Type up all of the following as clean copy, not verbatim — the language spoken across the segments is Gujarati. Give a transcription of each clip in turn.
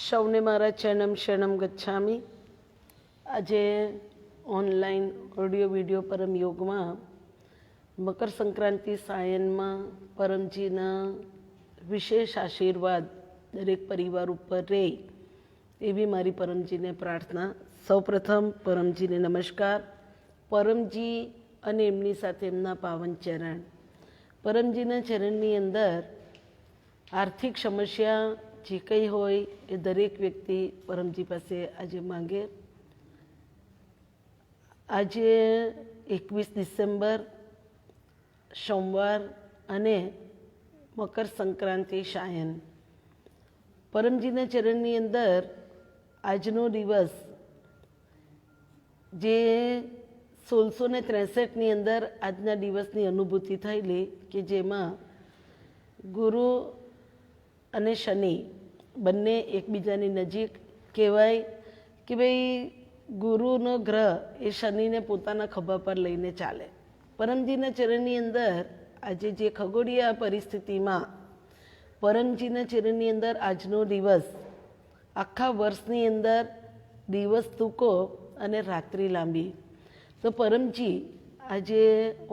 સૌને મારા ચરણમ શરણમ ગચ્છામી. આજે ઓનલાઈન ઓડિયો વિડીયો પરમ યોગમાં મકર સંક્રાંતિ સાયનમાં પરમજીના વિશેષ આશીર્વાદ દરેક પરિવાર ઉપર રહે એવી મારી પરમજીને પ્રાર્થના. સૌપ્રથમ પરમજીને નમસ્કાર. પરમજી અને એમની સાથે એમના પાવન ચરણ. પરમજીના ચરણની અંદર આર્થિક સમસ્યા જે કંઈ હોય એ દરેક વ્યક્તિ પરમજી પાસે આજે માંગે. આજે 21 ડિસેમ્બર સોમવાર અને મકર સંક્રાંતિ સાયન. પરમજીના ચરણની અંદર આજનો દિવસ જે 1663ની અંદર આજના દિવસની અનુભૂતિ થયેલી કે જેમાં ગુરુ અને શનિ બંને એકબીજાની નજીક કહેવાય કે ભાઈ ગુરુનો ગ્રહ એ શનિને પોતાના ખભા પર લઈને ચાલે. પરમજીના ચરણની અંદર આજે જે ખગોળીય પરિસ્થિતિમાં પરમજીના ચરણની અંદર આજનો દિવસ આખા વર્ષની અંદર દિવસ ટૂંકો અને રાત્રિ લાંબી. તો પરમજી આજે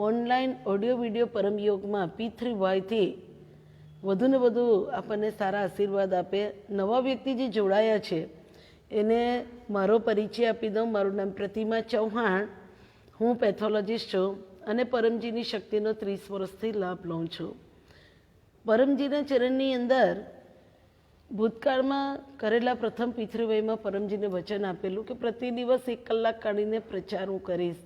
ઓનલાઈન ઓડિયો વિડીયો પરમયોગમાં P3Y વધુને વધુ આપણને સારા આશીર્વાદ આપે. નવા વ્યક્તિ જે જોડાયા છે એને મારો પરિચય આપી દઉં. મારું નામ પ્રતિમા ચૌહાણ. હું પેથોલોજીસ્ટ છું અને પરમજીની શક્તિનો 30 વર્ષથી લાભ લઉં છું. પરમજીના ચરણની અંદર ભૂતકાળમાં કરેલા પ્રથમ P3Yમાં પરમજીને વચન આપેલું કે પ્રતિ દિવસ 1 કલાક કાઢીને પ્રચાર હું કરીશ.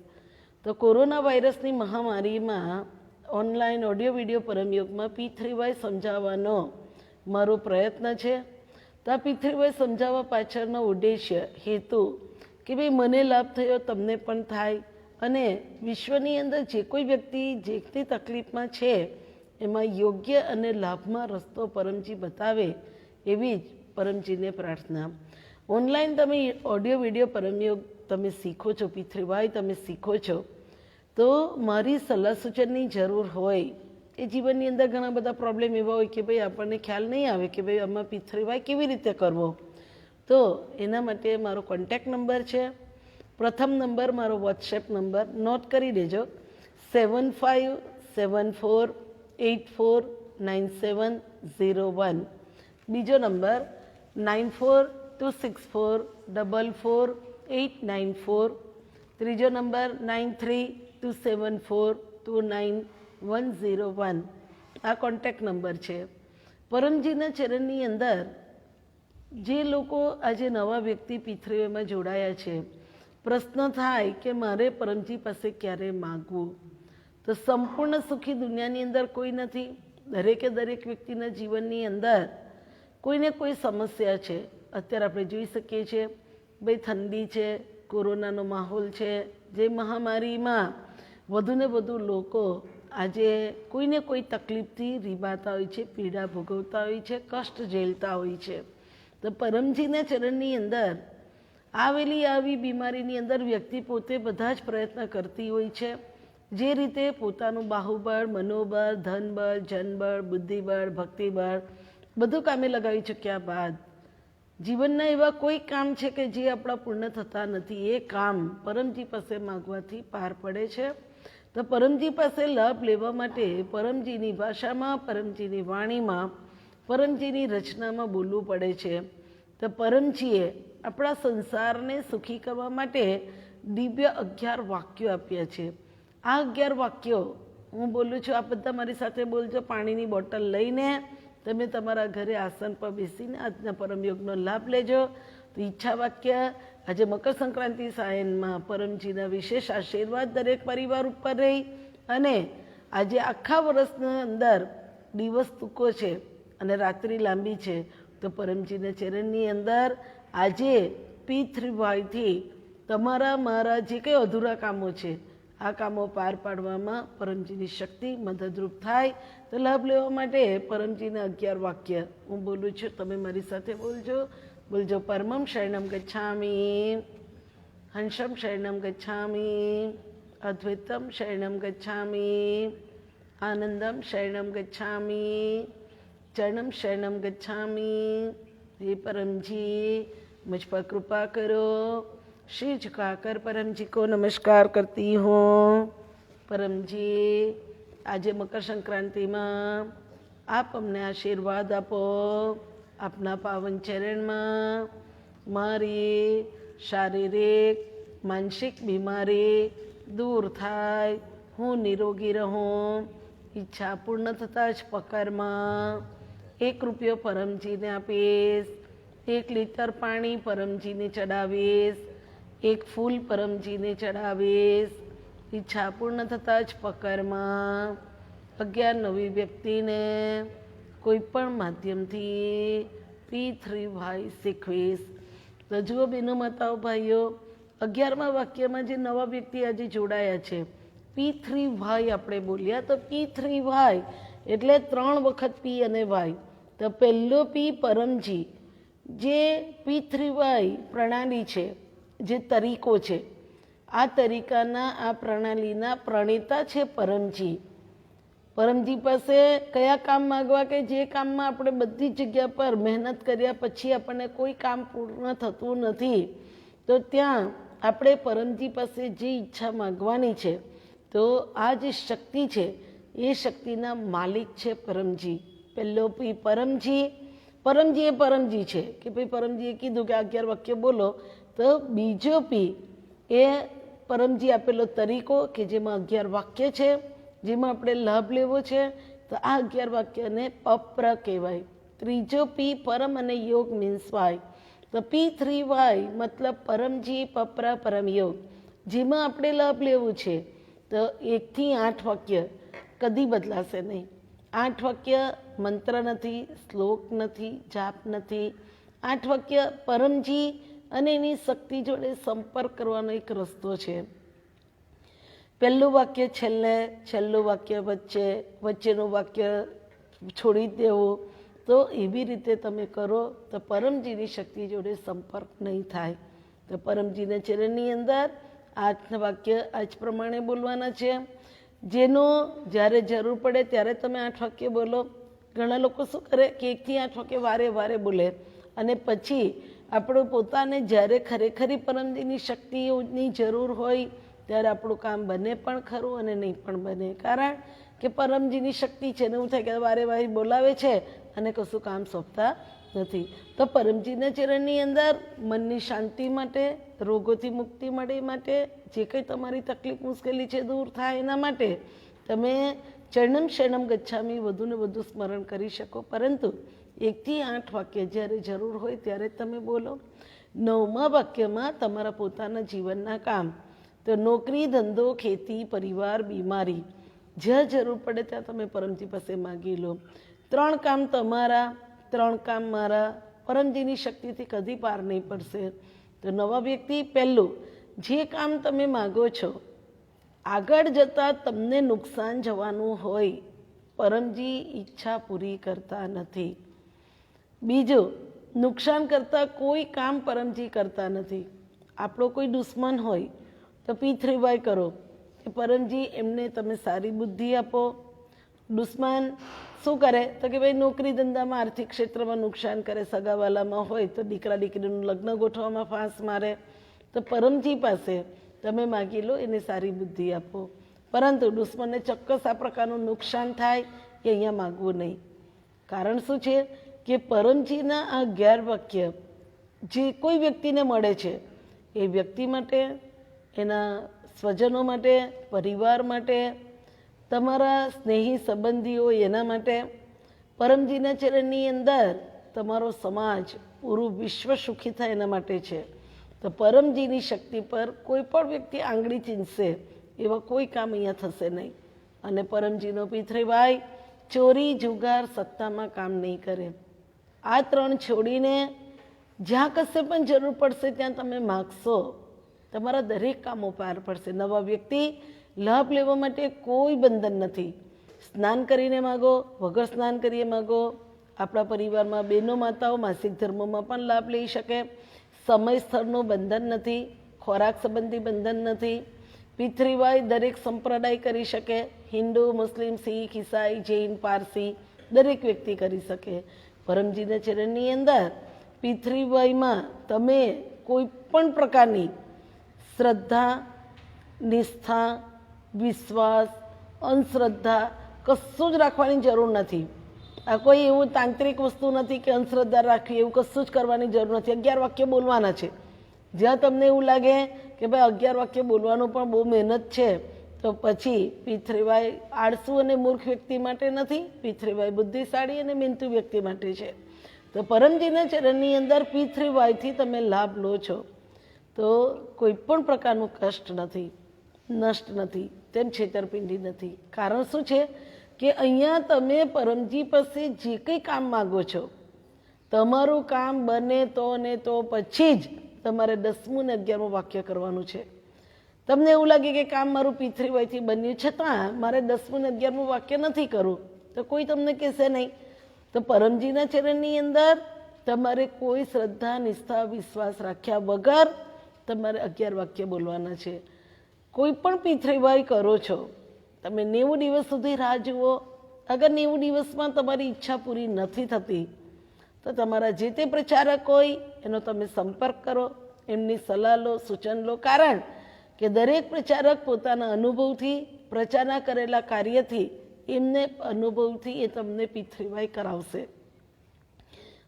તો કોરોના વાયરસની મહામારીમાં ઓનલાઈન ઓડિયો વિડીયો પરમયોગમાં P3Y સમજાવવાનો મારો પ્રયત્ન છે. તો આ P3Y સમજાવવા પાછળનો ઉદ્દેશ્ય હેતુ કે ભાઈ મને લાભ થયો તમને પણ થાય અને વિશ્વની અંદર જે કોઈ વ્યક્તિ જેટલી તકલીફમાં છે એમાં યોગ્ય અને લાભમાં રસ્તો પરમજી બતાવે એવી જ પરમજીને પ્રાર્થના. ઓનલાઈન તમે ઓડિયો વિડીયો પરમયોગ તમે શીખો છો, P3Y તમે શીખો છો, તો મારી સલાહ સૂચનની જરૂર હોય. એ જીવનની અંદર ઘણા બધા પ્રોબ્લેમ એવા હોય કે ભાઈ આપણને ખ્યાલ નહીં આવે કે ભાઈ આમાં P3Y કેવી રીતે કરવો. તો એના માટે મારો કોન્ટેક્ટ નંબર છે. પ્રથમ નંબર મારો વોટ્સએપ નંબર નોટ કરી દેજો, 7574849701. બીજો નંબર 9426444894. ત્રીજો નંબર 9327429101. આ કોન્ટેક્ટ નંબર છે. પરમજીના ચરણની અંદર જે લોકો આજે નવા વ્યક્તિ P3Yમાં જોડાયા છે, પ્રશ્ન થાય કે મારે પરમજી પાસે ક્યારે માગવું. તો સંપૂર્ણ સુખી દુનિયાની અંદર કોઈ નથી. દરેકે દરેક વ્યક્તિના જીવનની અંદર કોઈને કોઈ સમસ્યા છે. અત્યારે આપણે જોઈ શકીએ છીએ ભાઈ ઠંડી છે, કોરોનાનો માહોલ છે, જે મહામારીમાં વધુને વધુ લોકો આજે કોઈને કોઈ તકલીફથી રીબાતા હોય છે, પીડા ભોગવતા હોય છે, કષ્ટ ઝેલતા હોય છે. તો પરમજીના ચરણની અંદર આવેલી આવી બીમારીની અંદર વ્યક્તિ પોતે બધા જ પ્રયત્ન કરતી હોય છે. જે રીતે પોતાનું બાહુબળ, મનોબળ, ધનબળ, જનબળ, બુદ્ધિબળ, ભક્તિબળ બધું કામે લગાવી ચૂક્યા બાદ જીવનના એવા કોઈ કામ છે કે જે આપણા પૂર્ણ થતા નથી. એ કામ પરમજી પાસે માગવાથી પાર પડે છે. તો પરમજી પાસે લાભ લેવા માટે પરમજીની ભાષામાં, પરમજીની વાણીમાં, પરમજીની રચનામાં બોલવું પડે છે. તો પરમજીએ આપણા સંસારને સુખી કરવા માટે દિવ્ય 11 વાક્યો આપ્યા છે. આ 11 વાક્યો હું બોલું છું, આ બધા મારી સાથે બોલજો. પાણીની બોટલ લઈને તમે તમારા ઘરે આસન પર બેસીને આજના પરમયોગનો લાભ લેજો. તો ઈચ્છા વાક્ય આજે મકર સંક્રાંતિ સાયનમાં પરમજીના વિશેષ આશીર્વાદ દરેક પરિવાર ઉપર રહી અને આજે આખા વર્ષના અંદર દિવસ ટૂંકો છે અને રાત્રિ લાંબી છે. તો પરમજીના ચરણની અંદર આજે P3Y તમારા મારા જે કંઈ અધૂરા કામો છે આ કામો પાર પાડવામાં પરમજીની શક્તિ મદદરૂપ થાય. તો લાભ લેવા માટે પરમજીના 11 વાક્ય હું બોલું છું, તમે મારી સાથે બોલજો. બોલજો, પરમમ શરણમ ગચ્છામી, હંસમ શરણમ ગચ્છામી, અદ્વૈતમ શરણમ ગચ્છામી, આનંદમ શરણમ ગચ્છામી, ચરણમ શરણમ ગચ્છામી, हे परम जी मुझ पर कृपा करो। शीश झुकाकर परम जी को नमस्कार करती हूँ। परम जी, આજે મકર સંક્રાંતિમાં આપ અમને આશીર્વાદ આપો। આપના પાવન ચરણમાં મારી શારીરિક માનસિક બીમારી દૂર થાય, હું નિરોગી રહું। ઈચ્છા પૂર્ણ થતાં જ પકરમાં 1 રૂપિયો પરમજીને આપીશ, 1 લીટર પાણી પરમજીને ચડાવીશ, 1 ફૂલ પરમજીને ચડાવીશ। ઈચ્છા પૂર્ણ થતાં જ પકરમાં 11 નવી વ્યક્તિને કોઈ પણ માધ્યમથી P3Y શીખવીશ। તો જુઓ બહેનો, માતાઓ, ભાઈઓ, 11મા વાક્યમાં જે નવા વ્યક્તિ આજે જોડાયા છે, P3Y આપણે બોલ્યા, તો P3Y એટલે 3 વખત P અને Y। તો પહેલો P પરમજી, જે P3Y પ્રણાલી છે, જે તરીકો છે, આ તરીકાના, આ પ્રણાલીના પ્રણેતા છે પરમજી। પરમજી પાસે કયા કામ માગવા કે જે કામમાં આપણે બધી જગ્યા પર મહેનત કર્યા પછી આપણને કોઈ કામ પૂર્ણ થતું નથી, તો ત્યાં આપણે પરમજી પાસે જે ઈચ્છા માગવાની છે, તો આ જે શક્તિ છે એ શક્તિના માલિક છે પરમજી। પહેલો પી પરમજી, પરમજી એ પરમજી છે કે ભાઈ પરમજીએ કીધું કે 11 વાક્ય બોલો, તો બીજો પી એ પરમજી આપેલો તરીકો કે જેમાં 11 વાક્ય છે, જેમાં આપણે લાભ લેવો છે, તો આ 11 વાક્યને પપ્ર કહેવાય। ત્રીજો પી પરમ અને યોગ મીન્સ વાય, તો P3Y મતલબ પરમજી પપ્ર પરમ યોગ, જેમાં આપણે લાભ લેવું છે। તો 1 થી 8 વાક્ય કદી બદલાશે નહીં। 8 વાક્ય મંત્ર નથી, શ્લોક નથી, જાપ નથી। 8 વાક્ય પરમજી અને એની શક્તિ જોડે સંપર્ક કરવાનો એક રસ્તો છે। પહેલું વાક્ય છેલ્લે, છેલ્લું વાક્ય વચ્ચે, વચ્ચેનું વાક્ય છોડી દેવું। તો એવી રીતે તમે કરો તો પરમજીની શક્તિ જોડે સંપર્ક નહીં થાય। તો પરમજીના ચરણની અંદર 8 વાક્ય આ જ પ્રમાણે બોલવાના છે, જેનો જ્યારે જરૂર પડે ત્યારે તમે 8 વાક્ય બોલો। ઘણા લોકો શું કરે કે 1 થી 8 વાક્ય વારે વારે બોલે, અને પછી આપણું પોતાને જ્યારે ખરેખરી પરમજીની શક્તિની જરૂર હોય ત્યારે આપણું કામ બને પણ ખરું અને નહીં પણ બને, કારણ કે પરમજીની શક્તિ છે ને એવું થાય કે વારે વારે બોલાવે છે અને કશું કામ સોંપતા નથી। તો પરમજીના ચરણની અંદર મનની શાંતિ માટે, રોગોથી મુક્તિ મળે માટે, જે કંઈ તમારી તકલીફ મુશ્કેલી છે દૂર થાય એના માટે તમે ચરણમ શરણમ ગચ્છામી વધુને વધુ સ્મરણ કરી શકો। પરંતુ 1 થી 8 વાક્ય જ્યારે જરૂર હોય ત્યારે તમે બોલો। 9મા વાક્યમાં તમારા પોતાના જીવનના કામ, તો નોકરી, ધંધો, ખેતી, પરિવાર, બીમારી, જ્યાં જરૂર પડે ત્યાં તમે પરમજી પાસે માગી લો। 3 કામ તમારા, 3 કામ મારા, પરમજીની શક્તિથી કદી પાર નહીં પડશે। તો નવા વ્યક્તિ, પહેલું જે કામ તમે માગો છો, આગળ જતાં તમને નુકસાન જવાનું હોય, પરમજી ઈચ્છા પૂરી કરતા નથી। બીજું, નુકસાન કરતાં કોઈ કામ પરમજી કરતા નથી। આપણો કોઈ દુશ્મન હોય તો P3Y કરો કે પરમજી એમને તમે સારી બુદ્ધિ આપો। દુશ્મન શું કરે તો કે ભાઈ નોકરી ધંધામાં, આર્થિક ક્ષેત્રમાં નુકસાન કરે, સગાવાલામાં હોય તો દીકરા દીકરીનું લગ્ન ગોઠવામાં ફાંસ મારે, તો પરમજી પાસે તમે માગી લો, એને સારી બુદ્ધિ આપો। પરંતુ દુશ્મનને ચોક્કસ આ પ્રકારનું નુકસાન થાય એ અહીંયા માગવું નહીં। કારણ શું છે કે પરમજીના આ 11 વાક્ય જે કોઈ વ્યક્તિને મળે છે, એ વ્યક્તિ માટે, એના સ્વજનો માટે, પરિવાર માટે, તમારા સ્નેહી સંબંધીઓ એના માટે, પરમજીના ચરણની અંદર તમારો સમાજ, પૂરું વિશ્વ સુખી થાય એના માટે છે। તો પરમજીની શક્તિ પર કોઈ પણ વ્યક્તિ આંગળી ચીંધશે એવા કોઈ કામ અહીંયા થશે નહીં। અને પરમજીનો P3Y ચોરી, જુગાર, સત્તામાં કામ નહીં કરે। આ 3 છોડીને જ્યાં કશે પણ જરૂર પડશે ત્યાં તમે માગશો, તમારા દરેક કામો પાર પડશે। નવા વ્યક્તિ, લાભ લેવા માટે કોઈ બંધન નથી। સ્નાન કરીને માગો, વગર સ્નાન કરીએ માગો। આપણા પરિવારમાં બહેનો, માતાઓ માસિક ધર્મમાં પણ લાભ લઈ શકે। સમય સ્થળનું બંધન નથી, ખોરાક સંબંધી બંધન નથી। P3Y દરેક સંપ્રદાય કરી શકે, હિન્દુ, મુસ્લિમ, શીખ, ઈસાઈ, જૈન, પારસી દરેક વ્યક્તિ કરી શકે। પરમજીના ચરણની અંદર પિતૃવયમાં તમે કોઈ પણ પ્રકારની શ્રદ્ધા, નિષ્ઠા, વિશ્વાસ, અંધશ્રદ્ધા કશું જ રાખવાની જરૂર નથી. આ કોઈ એવું તાંત્રિક વસ્તુ નથી કે અંધશ્રદ્ધા રાખવી, એવું કશું જ કરવાની જરૂર નથી. 11 વાક્ય બોલવાના છે. જ્યાં તમને એવું લાગે કે ભાઈ 11 વાક્ય બોલવાનું પણ બહુ મહેનત છે, તો પછી પિતૃવાય આળસુ અને મૂર્ખ વ્યક્તિ માટે નથી, પિતૃવાય બુદ્ધિશાળી અને મહેનતુ વ્યક્તિ માટે છે. તો પરમજીના ચરણની અંદર પિતૃવાયથી તમે લાભ લો છો તો કોઈ પણ પ્રકારનું કષ્ટ નથી, નષ્ટ નથી, તેમ છેતરપિંડી નથી. કારણ શું છે કે અહીંયા તમે પરમજી પાસે જે કંઈ કામ માગો છો, તમારું કામ બને તો ને તો પછી જ તમારે 10મું ને 11મું વાક્ય કરવાનું છે. તમને એવું લાગે કે કામ મારું પિતૃવાયથી બન્યું છતાં મારે 10મું ને 11મું વાક્ય નથી કરવું, તો કોઈ તમને કહેશે નહીં. તો પરમજીના ચરણની અંદર તમારે કોઈ શ્રદ્ધા, નિષ્ઠા, વિશ્વાસ રાખ્યા વગર તમારે 11 વાક્ય બોલવાના છે. કોઈ પણ પિતૃવાય કરો છો, તમે 90 દિવસ સુધી રાહ જુઓ. અગર 90 દિવસમાં તમારી ઈચ્છા પૂરી નથી થતી તો તમારા જે તે પ્રચારક હોય એનો તમે સંપર્ક કરો, એમની સલાહ લો, સૂચન લો. કારણ કે દરેક પ્રચારક પોતાના અનુભવથી, પ્રચારના કરેલા કાર્યથી, એમને અનુભવથી એ તમને પિતૃવાય કરાવશે.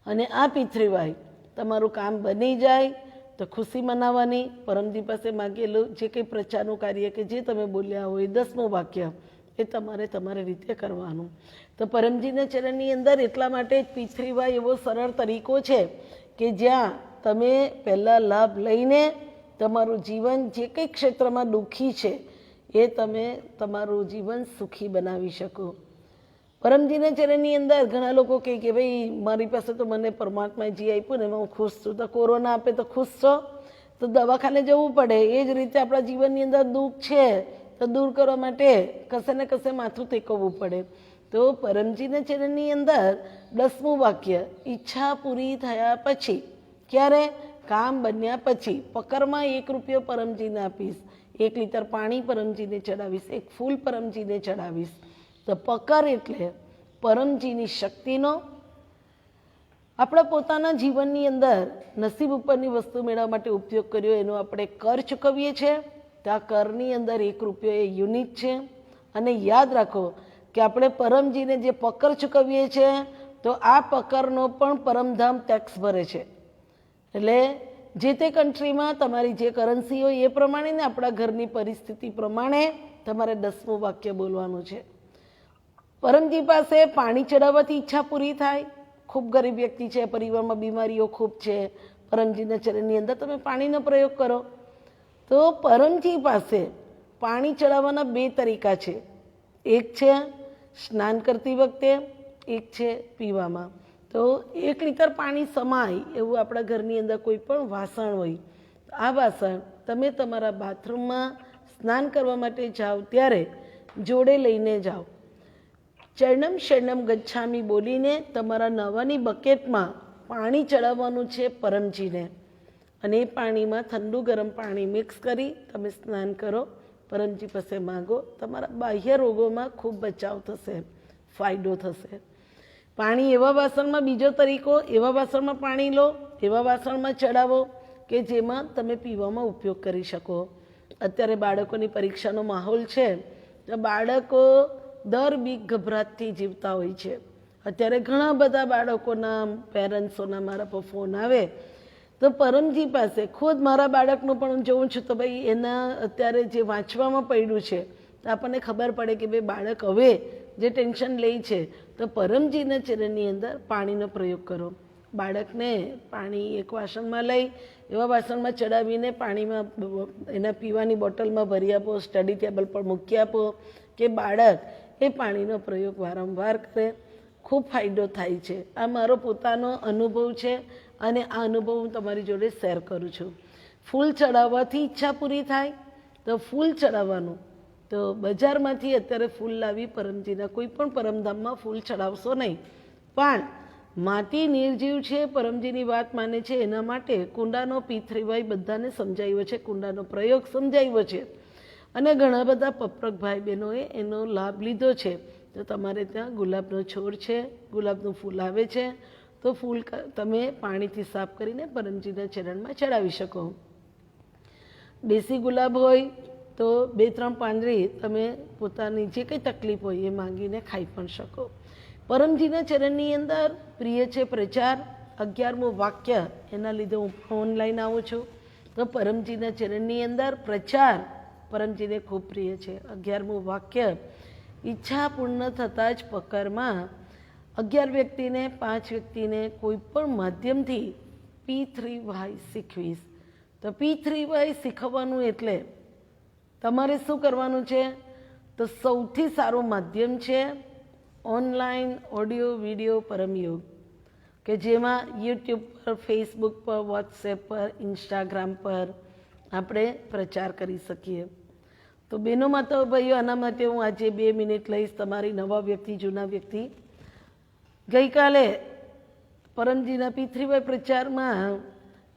અને આ પિતૃવાય તમારું કામ બની જાય તો ખુશી મનાવવાની. પરમજી પાસે માગેલું જે કંઈ પ્રચારનું કાર્ય કે જે તમે બોલ્યા હોય 10મું વાક્ય એ તમારે તમારી રીતે કરવાનું. તો પરમજીના ચરણની અંદર એટલા માટે જ પિતૃવાય એવો સરળ તરીકો છે કે જ્યાં તમે પહેલાં લાભ લઈને તમારું જીવન જે કંઈ ક્ષેત્રમાં દુઃખી છે એ તમે તમારું જીવન સુખી બનાવી શકો. પરમજીના ચરણની અંદર ઘણા લોકો કહે કે ભાઈ મારી પાસે તો મને પરમાત્માએ જે આપ્યું ને એમાં હું ખુશ છું. તો કોરોના આપે તો ખુશ છો, તો દવાખાને જવું પડે. એ જ રીતે આપણા જીવનની અંદર દુઃખ છે તો દૂર કરવા માટે કશે ને કશે માથું ટેકવવું પડે. તો પરમજીના ચરણની અંદર 10મું વાક્ય ઈચ્છા પૂરી થયા પછી, ક્યારે? કામ બન્યા પછી. પકરમાં 1 રૂપિયો પરમજીને આપીશ, 1 લીટર પાણી પરમજીને ચડાવીશ, 1 ફૂલ પરમજીને ચડાવીશ. તો પકર એટલે પરમજીની શક્તિનો આપણા પોતાના જીવનની અંદર નસીબ ઉપરની વસ્તુ મેળવવા માટે ઉપયોગ કર્યો, એનો આપણે કર ચૂકવીએ છીએ. તો આ કરની અંદર 1 રૂપિયો એ યુનિટ છે. અને યાદ રાખો કે આપણે પરમજીને જે પકર ચૂકવીએ છીએ તો આ પકરનો પણ પરમધામ ટેક્સ ભરે છે. એટલે જે તે કન્ટ્રીમાં તમારી જે કરન્સી હોય એ પ્રમાણે ને આપણા ઘરની પરિસ્થિતિ પ્રમાણે તમારે 10મું વાક્ય બોલવાનું છે. પરમજી પાસે પાણી ચડાવવાથી ઈચ્છા પૂરી થાય. ખૂબ ગરીબ વ્યક્તિ છે, પરિવારમાં બીમારીઓ ખૂબ છે, પરમજીના ચરણની અંદર તમે પાણીનો પ્રયોગ કરો. તો પરમજી પાસે પાણી ચડાવવાના 2 તરીકા છે. એક છે સ્નાન કરતી વખતે, એક છે પીવામાં. તો 1 લીટર પાણી સમાય એવું આપણા ઘરની અંદર કોઈ પણ વાસણ હોય, આ વાસણ તમે તમારા બાથરૂમમાં સ્નાન કરવા માટે જાઓ ત્યારે જોડે લઈને જાઓ. ચરણમ શરણમ ગચ્છામી બોલીને તમારા નવાની બકેટમાં પાણી ચડાવવાનું છે પરમજીને. અને એ પાણીમાં ઠંડુ ગરમ પાણી મિક્સ કરી તમે સ્નાન કરો, પરમજી પાસે માગો. તમારા બાહ્ય રોગોમાં ખૂબ બચાવ થશે, ફાયદો થશે. પાણી એવા વાસણમાં, બીજો તરીકો, એવા વાસણમાં પાણી લો, એવા વાસણમાં ચડાવો કે જેમાં તમે પીવામાં ઉપયોગ કરી શકો. અત્યારે બાળકોની પરીક્ષાનો માહોલ છે તો બાળકો દર બીક ગભરાટથી જીવતા હોય છે. અત્યારે ઘણા બધા બાળકોના પેરેન્ટ્સોના મારા પર ફોન આવે તો પરમજી પાસે ખુદ મારા બાળકનું પણ હું જોઉં છું તો ભાઈ એના અત્યારે જે વાંચવામાં પડ્યું છે તો આપણને ખબર પડે કે ભાઈ બાળક હવે જે ટેન્શન લે છે. તો પરમજીના ચરણની અંદર પાણીનો પ્રયોગ કરો. બાળકને પાણી 1 વાસણમાં લઈ એવા વાસણમાં ચડાવીને પાણીમાં એના પીવાની બોટલમાં ભરી આપો, સ્ટડી ટેબલ પર મૂકી આપો કે બાળક એ પાણીનો પ્રયોગ વારંવાર કરે. ખૂબ ફાયદો થાય છે. આ મારો પોતાનો અનુભવ છે અને આ અનુભવ હું તમારી જોડે શેર કરું છું. ફૂલ ચડાવવાથી ઈચ્છા પૂરી થાય. તો ફૂલ ચડાવવાનું, તો બજારમાંથી અત્યારે ફૂલ લાવી પરમજીના કોઈ પણ પરમધામમાં ફૂલ ચડાવશો નહીં. પણ માટી નિર્જીવ છે, પરમજીની વાત માને છે, એના માટે કુંડાનો પિતૃવાય બધાને સમજાવ્યો છે, કુંડાનો પ્રયોગ સમજાવ્યો છે. અને ઘણા બધા પપ્રક ભાઈ બહેનોએ એનો લાભ લીધો છે. તો તમારે ત્યાં ગુલાબનો છોડ છે, ગુલાબનું ફૂલ આવે છે, તો તો ફૂલ તમે પાણીથી સાફ કરીને પરમજીના ચરણમાં ચડાવી શકો. દેશી ગુલાબ હોય તો 2-3 પાંદડી તમે પોતાની જે કંઈ તકલીફ હોય એ માંગીને ખાઈ પણ શકો. પરમજીના ચરણની અંદર પ્રિય છે પ્રચાર. 11મું વાક્ય, એના લીધે હું ઓનલાઈન આવું છું. તો પરમજીના ચરણની અંદર પ્રચાર પરમજીને ખૂબ પ્રિય છે. 11મું વાક્ય, ઈચ્છા પૂર્ણ થતાં જ પકરમાં 11 વ્યક્તિને 5 વ્યક્તિને કોઈ પણ માધ્યમથી P3Y શીખવીશ. તો P3Y શીખવવાનું એટલે તમારે શું કરવાનું છે? તો સૌથી સારું માધ્યમ છે ઓનલાઈન ઓડિયો વિડીયો પરમયોગ, કે જેમાં યુટ્યુબ પર, ફેસબુક પર, વોટ્સએપ પર, ઇન્સ્ટાગ્રામ પર આપણે પ્રચાર કરી શકીએ. તો બહેનો માતાઓ ભાઈઓ, આના માટે હું આજે 2 મિનિટ લઈશ. તમારી નવા વ્યક્તિ, જૂના વ્યક્તિ, ગઈકાલે પરમજીના P3Y પ્રચારમાં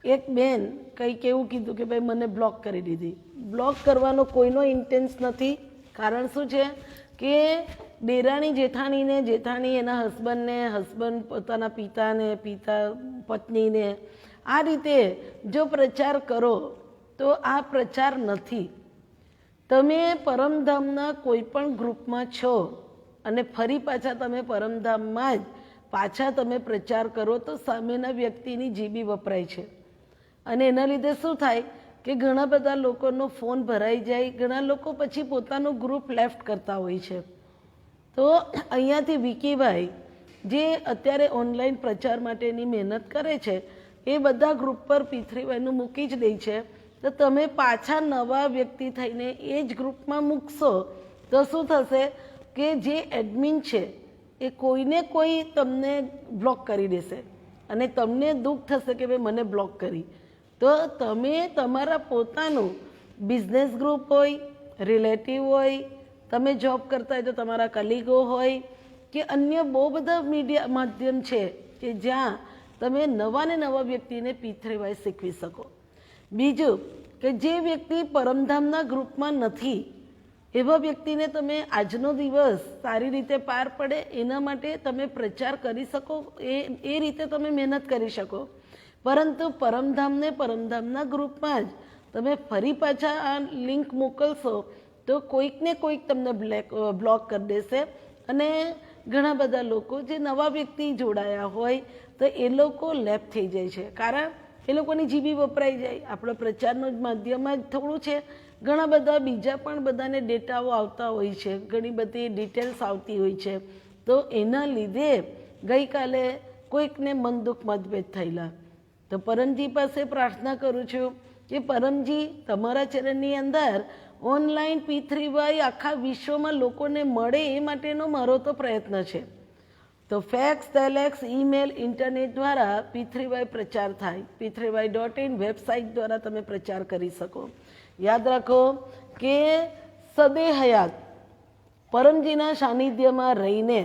એક બેન કંઈક એવું કીધું કે ભાઈ મને બ્લોક કરી દીધી. બ્લોક કરવાનો કોઈનો ઇન્ટેન્સ નથી. કારણ શું છે કે દેરાણી જેઠાણીને, જેઠાણી એના હસબન્ડને, હસબન્ડ પોતાના પિતાને, પિતા પત્નીને, આ રીતે જો પ્રચાર કરો તો આ પ્રચાર નથી. તમે પરમધામના કોઈ પણ ગ્રુપમાં છો અને ફરી પાછા તમે પરમધામમાં જ પાછા તમે પ્રચાર કરો તો સામેના વ્યક્તિની જીબી વપરાય છે. અને એના લીધે શું થાય કે ઘણા બધા લોકોનો ફોન ભરાઈ જાય. ઘણા લોકો પછી પોતાનું ગ્રુપ લેફ્ટ કરતા હોય છે. તો અહીંયાથી વિકીભાઈ જે અત્યારે ઓનલાઈન પ્રચાર માટેની મહેનત કરે છે એ બધા ગ્રુપ પર P3Yનું મૂકી જ દે છે. તો તમે પાછા નવા વ્યક્તિ થઈને એ જ ગ્રુપમાં મૂકશો તો શું થશે કે જે એડમિન છે એ કોઈને કોઈ તમને બ્લોક કરી દેશે અને તમને દુઃખ થશે કે ભાઈ મને બ્લોક કરી. તો તમે તમારા પોતાનું બિઝનેસ ગ્રુપ હોય, રિલેટિવ હોય, તમે જોબ કરતા હોય તો તમારા કલીગો હોય કે અન્ય બહુ બધા મીડિયા માધ્યમ છે કે જ્યાં તમે નવા ને નવા વ્યક્તિને P3Y શીખવી શકો. બીજું કે જે વ્યક્તિ પરમધામના ગ્રુપમાં નથી એવા વ્યક્તિને તમે આજનો દિવસ સારી રીતે પાર પડે એના માટે તમે પ્રચાર કરી શકો, એ રીતે તમે મહેનત કરી શકો. પરંતુ પરમધામને પરમધામના ગ્રુપમાં જ તમે ફરી પાછા આ લિંક મોકલશો તો કોઈક ને કોઈક તમને બ્લોક કરી દેશે. અને ઘણા બધા લોકો જે નવા વ્યક્તિ જોડાયા હોય તો એ લોકો લેફ્ટ થઈ જાય છે. કારણ એ લોકોની જીબી વપરાઈ જાય. આપણો પ્રચારનું જ માધ્યમ જ થોડું છે. ઘણા બધા બીજા પણ બધાને ડેટાઓ આવતા હોય છે, ઘણી બધી ડિટેલ્સ આવતી હોય છે. તો એના લીધે ગઈકાલે કોઈકને મન દુઃખ મતભેદ થયેલા. તો પરમજી પાસે પ્રાર્થના કરું છું કે પરમજી તમારા ચરણની અંદર ઓનલાઈન P3Y આખા વિશ્વમાં લોકોને મળે એ માટેનો મારો તો પ્રયત્ન છે. તો ફેક્સ, ટેલેક્સ, ઈમેલ, ઇન્ટરનેટ દ્વારા P3Y પ્રચાર થાય. P3Y.in વેબસાઇટ દ્વારા તમે પ્રચાર કરી શકો. યાદ રાખો કે સદે હયાત પરમજીના સાનિધ્યમાં રહીને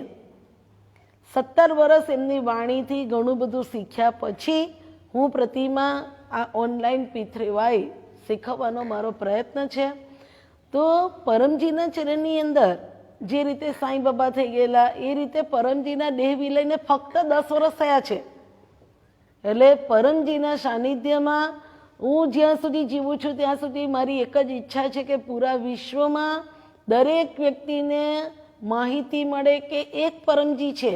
17 વર્ષ એમની વાણીથી ઘણું બધું શીખ્યા પછી હું પ્રતિમા આ ઓનલાઈન P3Y શીખવવાનો મારો પ્રયત્ન છે. તો પરમજીના ચરણની અંદર જે રીતે સાંઈ બાબા થઈ ગયેલા એ રીતે પરમજીના દેહ વિલયને ફક્ત 10 વર્ષ થયા છે. એટલે પરમજીના સાનિધ્યમાં હું જ્યાં સુધી જીવું છું ત્યાં સુધી મારી એક જ ઈચ્છા છે કે પૂરા વિશ્વમાં દરેક વ્યક્તિને માહિતી મળે કે એક પરમજી છે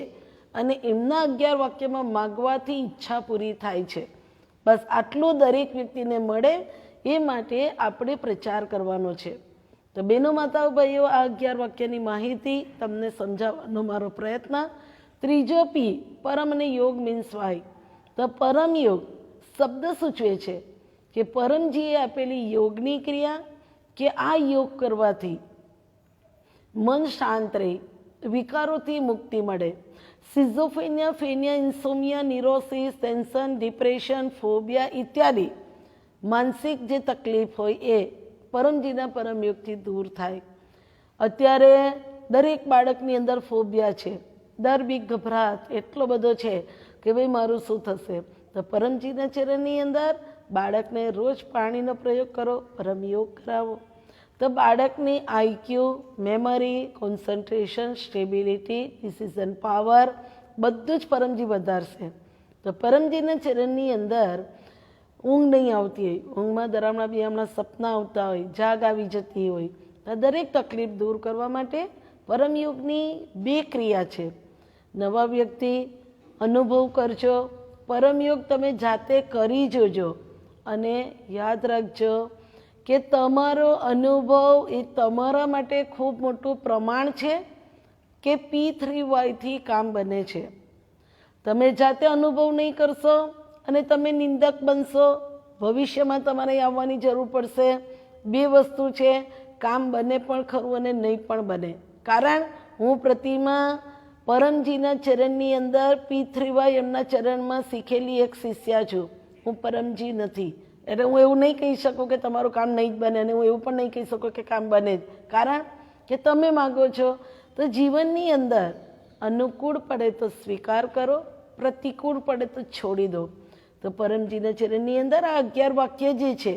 અને એમના 11 વાક્યમાં માગવાથી ઈચ્છા પૂરી થાય છે. બસ આટલું દરેક વ્યક્તિને મળે એ માટે આપણે પ્રચાર કરવાનો છે. તો બહેનો માતાઓ ભાઈઓ, આ 11 વાક્યની માહિતી તમને સમજાવવાનો મારો પ્રયત્ન. ત્રીજો P, પરમ અને યોગ મીન્સ વાય. તો પરમ યોગ શબ્દ સૂચવે છે કે પરમજીએ આપેલી યોગની ક્રિયા કે આ યોગ કરવાથી મન શાંત રહે, વિકારોથી મુક્તિ મળે. સિઝોફ્રેનિયા, ફેનિયા, ઇન્સોમિયા, નિરોસિસ, ટેન્શન, ડિપ્રેશન, ફોબિયા ઇત્યાદિ માનસિક જે તકલીફ હોય એ પરમજીના પરમયોગથી દૂર થાય. અત્યારે દરેક બાળકની અંદર ફોબિયા છે, ડર, બીક, ગભરાટ એટલો બધો છે કે ભાઈ મારું શું થશે. તો પરમજીના ચરણની અંદર બાળકને રોજ પાણીનો પ્રયોગ કરો, પરમયોગ કરાવો. તો બાળકની IQ, memory, concentration, stability, decision power બધું જ પરમજી વધારશે. તો પરમજીના ચરણની અંદર ઊંઘ નહીં આવતી હોય, ઊંઘમાં દરામણા બિરામણા સપના આવતા હોય, જાગ આવી જતી હોય, તો દરેક તકલીફ દૂર કરવા માટે પરમયોગની 2 ક્રિયા છે. નવા વ્યક્તિ અનુભવ કરજો, પરમયોગ તમે જાતે કરી જોજો અને યાદ રાખજો કે તમારો અનુભવ એ તમારા માટે ખૂબ મોટું પ્રમાણ છે કે P3Y થી કામ બને છે. તમે જાતે અનુભવ નહીં કરશો અને તમે નિંદક બનશો, ભવિષ્યમાં તમારે આવવાની જરૂર પડશે. 2 વસ્તુ છે, કામ બને પણ ખરું અને નહીં પણ બને. કારણ હું પ્રતિમા પરમજીના ચરણની અંદર P3Y એમના ચરણમાં શીખેલી એક શિષ્યા છું. હું પરમજી નથી, એટલે હું એવું નહીં કહી શકું કે તમારું કામ નહીં જ બને, અને હું એવું પણ નહીં કહી શકું કે કામ બને જ. કારણ કે તમે માગો છો. તો જીવનની અંદર અનુકૂળ પડે તો સ્વીકાર કરો, પ્રતિકૂળ પડે તો છોડી દો. તો પરમજીના ચરણની અંદર આ 11 વાક્ય જે છે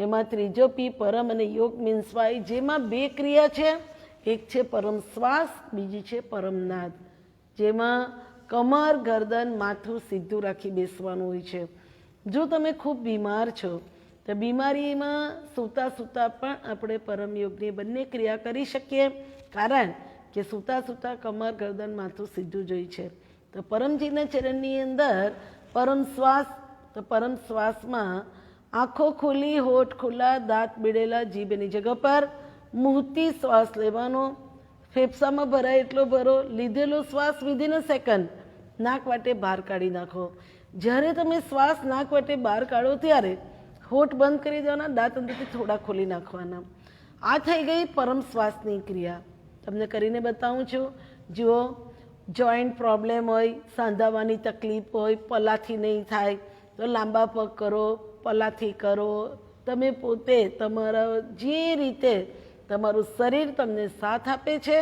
એમાં ત્રીજો P પરમ અને યોગ મીન્સ વાય, જેમાં 2 ક્રિયા છે. એક છે પરમ શ્વાસ, બીજી છે પરમનાદ, જેમાં કમર ગરદન માથું સીધું રાખી બેસવાનું હોય છે. જો તમે ખૂબ બીમાર છો તો બીમારીમાં સૂતા સૂતા પણ આપણે પરમયોગની બંને ક્રિયા કરી શકીએ, કારણ કે સૂતા સૂતા કમર ગરદન માથું સીધું જોઈ છે. તો પરમજીના ચરણની અંદર પરમ શ્વાસ, તો પરમ શ્વાસમાં આંખો ખુલ્લી, હોઠ ખુલ્લા, દાંત બીડેલા, જીભ એની જગ્યા પર, મુહથી શ્વાસ લેવાનો, ફેફસામાં ભરાય એટલો ભરો, લીધેલો શ્વાસ વિધિન અ સેકન્ડ નાક વાટે બહાર કાઢી નાખો. જ્યારે તમે શ્વાસ નાક વાટે બહાર કાઢો ત્યારે હોઠ બંધ કરી દેવાના, દાંત અંદરથી થોડા ખોલી નાખવાના. આ થઈ ગઈ પરમ શ્વાસની ક્રિયા. તમને કરીને બતાવું છું. જુઓ, જોઈન્ટ પ્રોબ્લેમ હોય, સાંધાવાની તકલીફ હોય, પલાથી નહીં થાય તો લાંબા પગ કરો, પલાથી કરો. તમે પોતે તમારા જે રીતે તમારું શરીર તમને સાથ આપે છે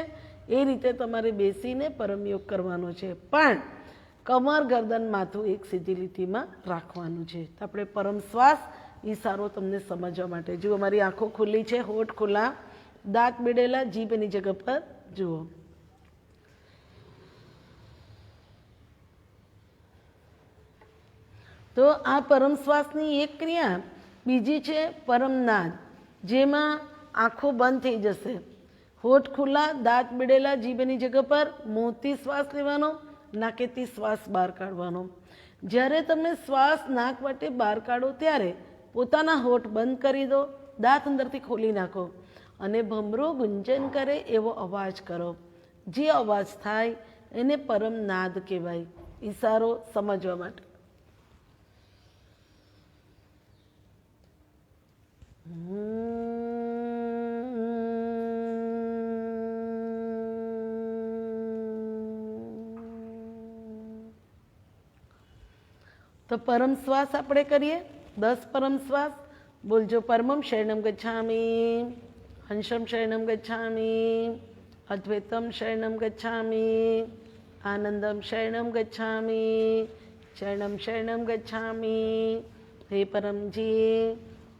એ રીતે તમારે બેસીને પરમયોગ કરવાનો છે, પણ કમર ગરદન માથું એક સીધી લીટીમાં રાખવાનું છે. તો આપણે પરમ શ્વાસ ઈશારો તમને સમજવા માટે, જુઓ મારી આંખો ખુલ્લી છે, હોઠ ખુલ્લા, દાંત બીડેલા, જીભ એની જગ્યા પર જુઓ. તો આ પરમ શ્વાસની એક ક્રિયા. બીજી છે પરમનાદ, જેમાં આંખો બંધ થઈ જશે, હોઠ ખુલ્લા, દાંત બીડેલા, જીભ એની જગ્યા પર, મોંથી શ્વાસ લેવાનો, નાકેથી શ્વાસ બહાર કાઢવાનો. જ્યારે તમે શ્વાસ નાક વાટે બહાર કાઢો ત્યારે પોતાના હોઠ બંધ કરી દો, દાંત અંદરથી ખોલી નાખો અને ભમરો ગુંજન કરે એવો અવાજ કરો. જે અવાજ થાય એને પરમ નાદ કહેવાય. ઈશારો સમજવા માટે. તો પરમ શ્વાસ આપણે કરીએ. 10 પરમ શ્વાસ બોલજો. પરમમ શરણમ ગચ્છામિ, હંસમ શરણમ ગચ્છામિ, અદ્વૈતમ શરણમ ગચ્છામિ, આનંદમ શરણમ ગચ્છામિ, શરણમ શરણમ ગચ્છામિ. હે परमजी,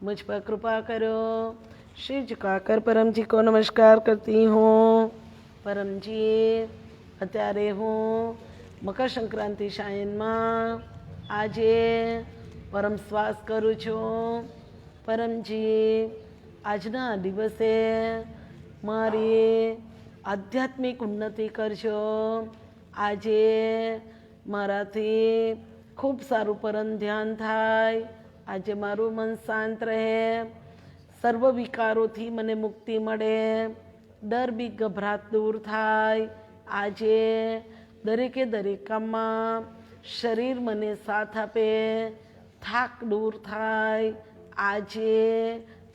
मुझ पर कृपा करो. श्री झुकाकर परमजी को नमस्कार करती हूँ. परमजी, અત્યારે હું મકર સંક્રાંતિ સાયનમાં આજે પરમ શ્વાસ કરું છું. પરમજી, આજના દિવસે મારી આધ્યાત્મિક ઉન્નતિ કરજો. આજે મારાથી ખૂબ સારું પરમ ધ્યાન થાય. આજે મારું મન શાંત રહે, સર્વ વિકારોથી મને મુક્તિ મળે, ડર બી ગભરાટ દૂર થાય. આજે દરેકે દરેક કામમાં શરીર મને સાથ આપે, થાક દૂર થાય. આજે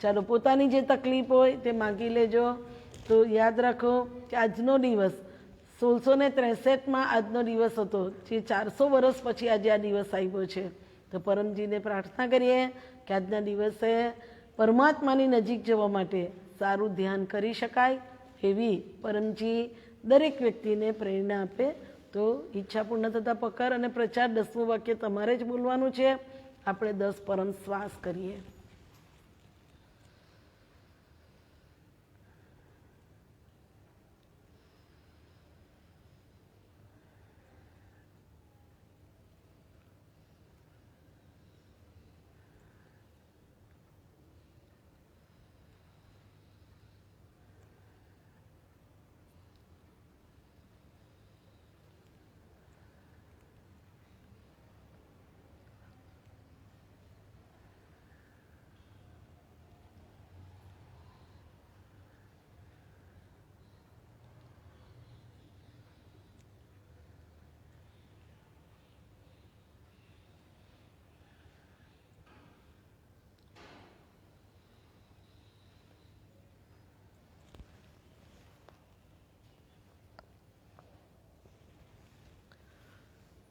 ચાલો પોતાની જે તકલીફ હોય તે માગી લેજો. તો યાદ રાખો કે આજનો દિવસ 1663માં આજનો દિવસ હતો, જે 400 વર્ષ પછી આજે આ દિવસ આવ્યો છે. તો પરમજીને પ્રાર્થના કરીએ કે આજના દિવસે પરમાત્માની નજીક જવા માટે સારું ધ્યાન કરી શકાય એવી પરમજી દરેક વ્યક્તિને પ્રેરણા આપે. તો ઈચ્છા પૂર્ણ થતાં પકર અને પ્રચાર 10મું વાક્ય તમારે જ બોલવાનું છે. આપણે 10 પરમ શ્વાસ કરીએ.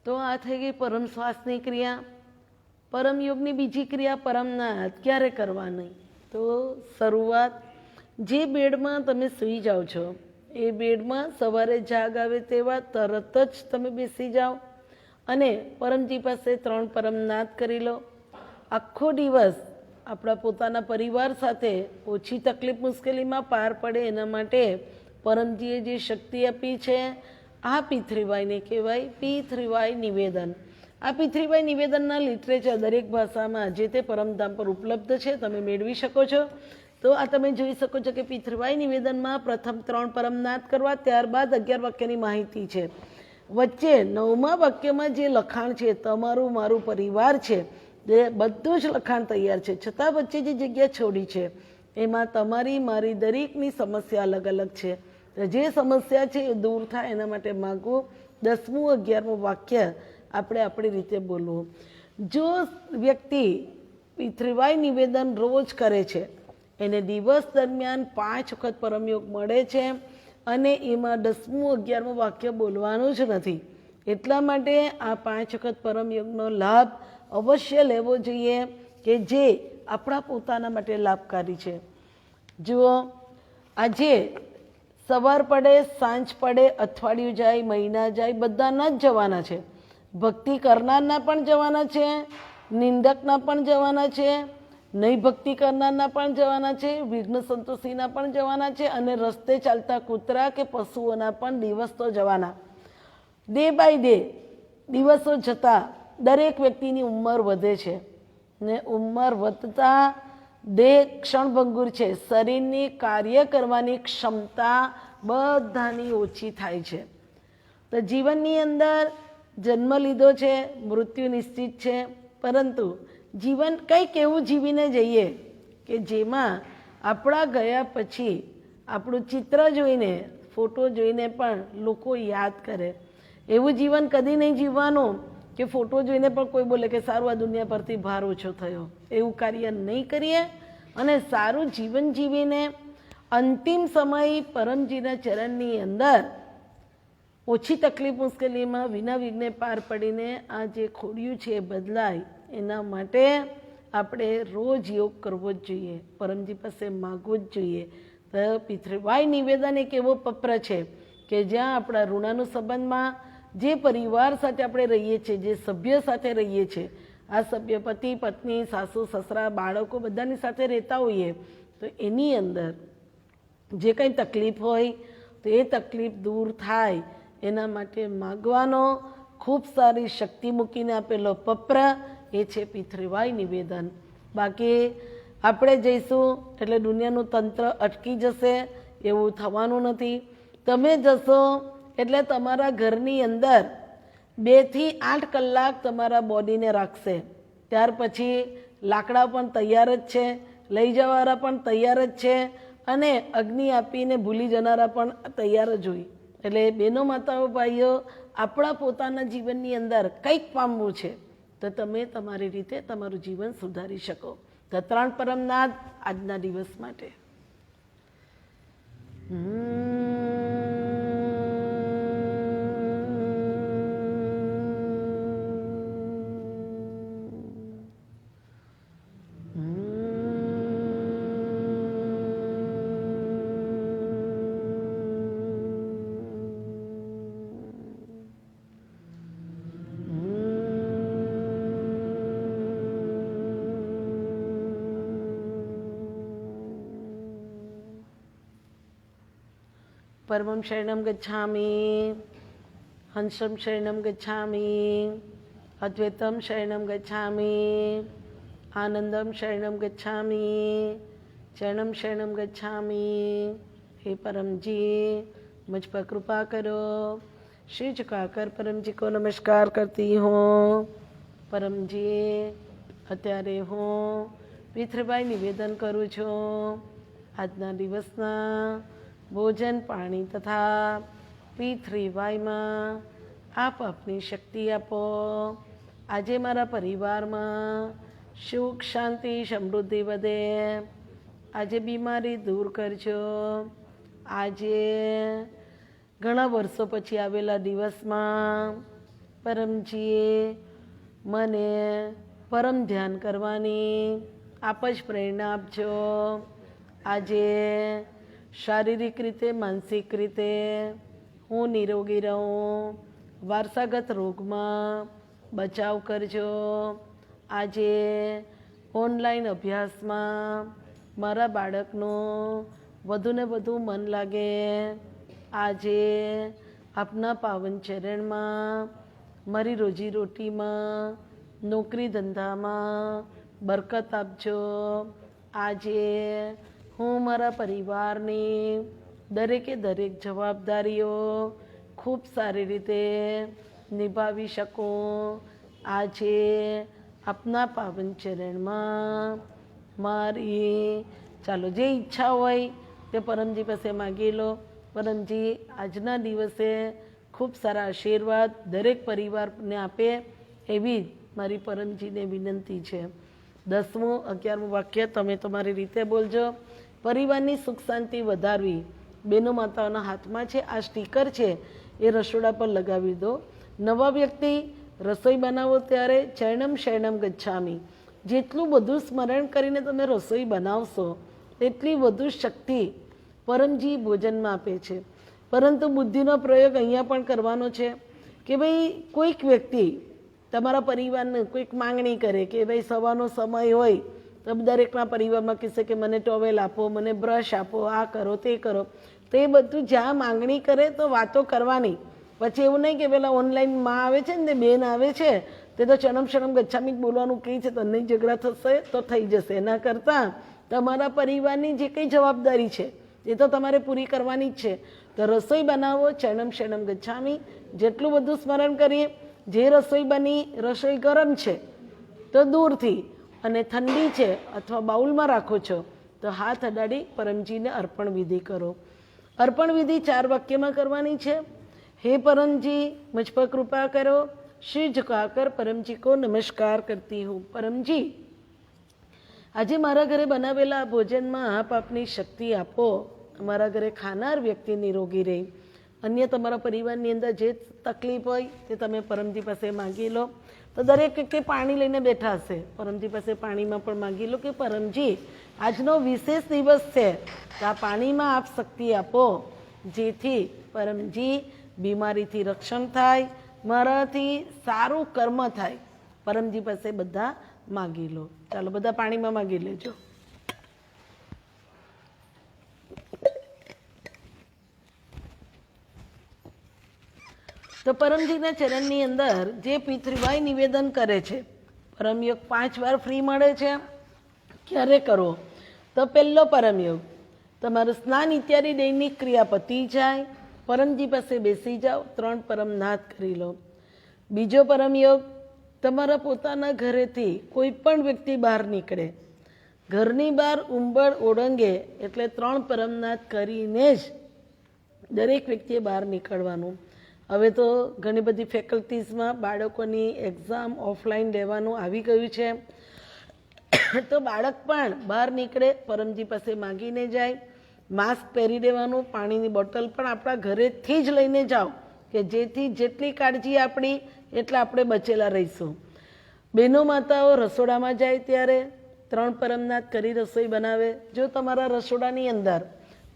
તો આ થઈ ગઈ પરમ શ્વાસની ક્રિયા. પરમ યોગની બીજી ક્રિયા પરમનાદ ક્યારે કરવાની? તો શરૂઆત જે બેડમાં તમે સૂઈ જાઓ છો એ બેડમાં સવારે જાગ આવે તેવા તરત જ તમે બેસી જાઓ અને પરમજી પાસે 3 પરમનાદ કરી લો. આખો દિવસ આપણા પોતાના પરિવાર સાથે ઓછી તકલીફ મુશ્કેલીમાં પાર પડે એના માટે પરમજીએ જે શક્તિ આપી છે આ P3Yને કહેવાય P3Y નિવેદન. આ P3Y નિવેદનના લિટરેચર દરેક ભાષામાં જે તે પરમધામ પર ઉપલબ્ધ છે, તમે મેળવી શકો છો. તો આ તમે જોઈ શકો છો કે P3Y નિવેદનમાં પ્રથમ 3 પરમનાદ કરવા, ત્યારબાદ 11 વાક્યની માહિતી છે. વચ્ચે 9મા વાક્યમાં જે લખાણ છે તમારું મારું પરિવાર છે તે બધું જ લખાણ તૈયાર છે, છતાં વચ્ચે જે જગ્યા છોડી છે એમાં તમારી મારી દરેકની સમસ્યા અલગ અલગ છે. જે સમસ્યા છે એ દૂર થાય એના માટે માગવું. 10મું 11મું વાક્ય આપણે આપણી રીતે બોલવું. જો વ્યક્તિ P3Y નિવેદન રોજ કરે છે એને દિવસ દરમિયાન 5 વખત પરમયોગ મળે છે અને એમાં 10મું 11મું વાક્ય બોલવાનું જ નથી. એટલા માટે આ 5 વખત પરમયોગનો લાભ અવશ્ય લેવો જોઈએ કે જે આપણા પોતાના માટે લાભકારી છે. જુઓ, આજે સવાર પડે, સાંજ પડે, અઠવાડિયું જાય, મહિના જાય, બધાના જ જવાના છે. ભક્તિ કરનારના પણ જવાના છે, નિંદકના પણ જવાના છે, નહીં ભક્તિ કરનારના પણ જવાના છે, વિઘ્ન સંતોષીના પણ જવાના છે અને રસ્તે ચાલતા કૂતરા કે પશુઓના પણ દિવસ તો જવાના. ડે બાય ડે દિવસો જતાં દરેક વ્યક્તિની ઉંમર વધે છે ને ઉંમર વધતા દેહ ક્ષણભંગુર છે. શરીરની કાર્ય કરવાની ક્ષમતા બધાની ઓછી થાય છે. તો જીવનની અંદર જન્મ લીધો છે, મૃત્યુ નિશ્ચિત છે, પરંતુ જીવન કંઈક એવું જીવીને જઈએ કે જેમાં આપણા ગયા પછી આપણું ચિત્ર જોઈને, ફોટો જોઈને પણ લોકો યાદ કરે. એવું જીવન કદી નહીં જીવવાનું કે ફોટો જોઈને પણ કોઈ બોલે કે સારું આ દુનિયા પરથી ભાર ઓછો થયો. એવું કાર્ય નહીં કરીએ અને સારું જીવન જીવીને અંતિમ સમય પરમજીના ચરણની અંદર ઓછી તકલીફ મુશ્કેલીમાં વિના વિઘ્ને પાર પડીને આ જે ખોડિયું છે એ બદલાય એના માટે આપણે રોજ યોગ કરવો જ જોઈએ, પરમજી પાસે માગવું જ જોઈએ. તો P3Y નિવેદન એક એવો પત્ર છે કે જ્યાં આપણા ઋણાનું સંબંધમાં જે પરિવાર સાથે આપણે રહીએ છીએ, જે સભ્ય સાથે રહીએ છીએ, આ સભ્ય પતિ પત્ની સાસુ સસરા બાળકો બધાની સાથે રહેતા હોઈએ તો એની અંદર જે કંઈ તકલીફ હોય તો એ તકલીફ દૂર થાય એના માટે માગવાનો ખૂબ સારી શક્તિ મૂકીને આપેલો પત્ર એ છે P3Y નિવેદન. બાકી આપણે જઈશું એટલે દુનિયાનું તંત્ર અટકી જશે એવું થવાનું નથી. તમે જશો એટલે તમારા ઘરની અંદર 2 થી 8 કલાક તમારા બોડીને રાખશે. ત્યાર પછી લાકડા પણ તૈયાર જ છે, લઈ જવાવાળા પણ તૈયાર જ છે અને અગ્નિ આપીને ભૂલી જનારા પણ તૈયાર જ હોય. એટલે બહેનો માતાઓ ભાઈઓ, આપણા પોતાના જીવનની અંદર કંઈક પામવું છે તો તમે તમારી રીતે તમારું જીવન સુધારી શકો. તો 3 પરમનાદ આજના દિવસ માટે. परमं शरणं गच्छामि, हंसं शरणं गच्छामि, अद्वैतं शरणं गच्छामि, आनंदं शरणं गच्छामि, चरणं शरणं गच्छामि. हे परम जी मुझ पर कृपा करो. श्री झुकाकर परम जी को नमस्कार करती हूँ. परम जी અત્યારે હું P3Y નિવેદન કરું છું. આજના દિવસના ભોજન પાણી તથા P3Yમાં આપ આપની શક્તિ આપો. આજે મારા પરિવારમાં સુખ શાંતિ સમૃદ્ધિ વધે. આજે બીમારી દૂર કરજો. આજે ઘણા વર્ષો પછી આવેલા દિવસમાં પરમજીએ મને પરમ ધ્યાન કરવાની આપ જ પ્રેરણા આપજો. આજે શારીરિક રીતે માનસિક રીતે હું નિરોગી રહું, વારસાગત રોગમાં બચાવ કરજો. આજે ઓનલાઈન અભ્યાસમાં મારા બાળકનું વધુને વધુ મન લાગે. આજે આપના પાવન ચરણમાં મારી રોજીરોટીમાં, નોકરી ધંધામાં બરકત આપજો. આજે હું મારા પરિવારની દરેકે દરેક જવાબદારીઓ ખૂબ સારી રીતે નિભાવી શકું. આજે આપના પાવન ચરણમાં મારી ચાલો જે ઈચ્છા હોય તે પરમજી પાસે માગી લો. પરમજી આજના દિવસે ખૂબ સારા આશીર્વાદ દરેક પરિવારને આપે એવી મારી પરમજીને વિનંતી છે. 10મું 11મું વાક્ય તમે તમારી રીતે બોલજો. પરિવારની સુખ શાંતિ વધારવી બેનો માતાઓના હાથમાં છે. આ સ્ટીકર છે એ રસોડા પર લગાવી દો. નવા વ્યક્તિ રસોઈ બનાવો ત્યારે ચરણમ શરણમ ગચ્છામી, જેટલું બધું સ્મરણ કરીને તમે રસોઈ બનાવશો એટલી વધુ શક્તિ પરમજી ભોજનમાં આપે છે. પરંતુ બુદ્ધિનો પ્રયોગ અહીંયા પણ કરવાનો છે કે ભાઈ કોઈક વ્યક્તિ તમારા પરિવારને કોઈક માંગણી કરે કે ભાઈ સવારનો સમય હોય તો દરેકના પરિવારમાં કહેશે કે મને ટોવેલ આપો, મને બ્રશ આપો, આ કરો તે કરો. તો એ બધું જ્યાં માંગણી કરે તો વાતો કરવાની. પછી એવું નહીં કે પેલા ઓનલાઈન માં આવે છે ને બેન આવે છે તે તો ચણમ શણમ ગચ્છામી બોલવાનું કહે છે, તને ઝઘડા થશે તો થઈ જશે. એના કરતાં તમારા પરિવારની જે કંઈ જવાબદારી છે એ તો તમારે પૂરી કરવાની જ છે. તો રસોઈ બનાવો ચણમ શણમ ગચ્છામી, જેટલું બધું સ્મરણ કરીએ. જે રસોઈ બની, રસોઈ ગરમ છે તો દૂરથી, અને ઠંડી છે અથવા બાઉલમાં રાખો છો તો હાથ અડાડી પરમજીને અર્પણ વિધિ કરો. અર્પણ વિધિ 4 વાક્યમાં કરવાની છે. हे परमजी मुझ पर कृपा करो, सिर झुकाकर परमजी को नमस्कार करती हूँ. परमजी આજે મારા ઘરે બનાવેલા ભોજનમાં આપ આપની શક્તિ આપો. અમારા ઘરે ખાનાર વ્યક્તિ નિરોગી રહે. અન્ય તમારા પરિવારની અંદર જે તકલીફ હોય તે તમે પરમજી પાસે માગી લો. તો દરેક વ્યક્તિ પાણી લઈને બેઠા હશે, પરમજી પાસે પાણીમાં પણ માગી લો કે પરમજી આજનો વિશેષ દિવસ છે તો આ પાણીમાં આપ શક્તિ આપો, જેથી પરમજી બીમારીથી રક્ષણ થાય, મારાથી સારું કર્મ થાય. પરમજી પાસે બધા માગી લો. ચાલો બધા પાણીમાં માગી લેજો. તો પરમજીના ચરણની અંદર જે પિતૃભાઈ નિવેદન કરે છે, પરમયોગ 5 વાર ફ્રી મળે છે. ક્યારે કરવો? તો પહેલો પરમયોગ તમારું સ્નાન ઇત્યાદિ દૈનિક ક્રિયા પતી જાય, પરમજી પાસે બેસી જાઓ, 3 પરમનાથ કરી લો. બીજો પરમયોગ તમારા પોતાના ઘરેથી કોઈ પણ વ્યક્તિ બહાર નીકળે, ઘરની બહાર ઉંબર ઓળંગે એટલે 3 પરમનાથ કરીને જ દરેક વ્યક્તિએ બહાર નીકળવાનું. હવે તો ઘણી બધી ફેકલ્ટીઝમાં બાળકોની એક્ઝામ ઓફલાઈન લેવાનું આવી ગયું છે. તો બાળક પણ બહાર નીકળે પરમજી પાસે માગીને જાય. માસ્ક પહેરી દેવાનું, પાણીની બોટલ પણ આપણા ઘરેથી જ લઈને જાઓ કે જેથી જેટલી કાળજી આપણી એટલે આપણે બચેલા રહીશું. બહેનો માતાઓ રસોડામાં જાય ત્યારે 3 પરમનાથ કરી રસોઈ બનાવે. જો તમારા રસોડાની અંદર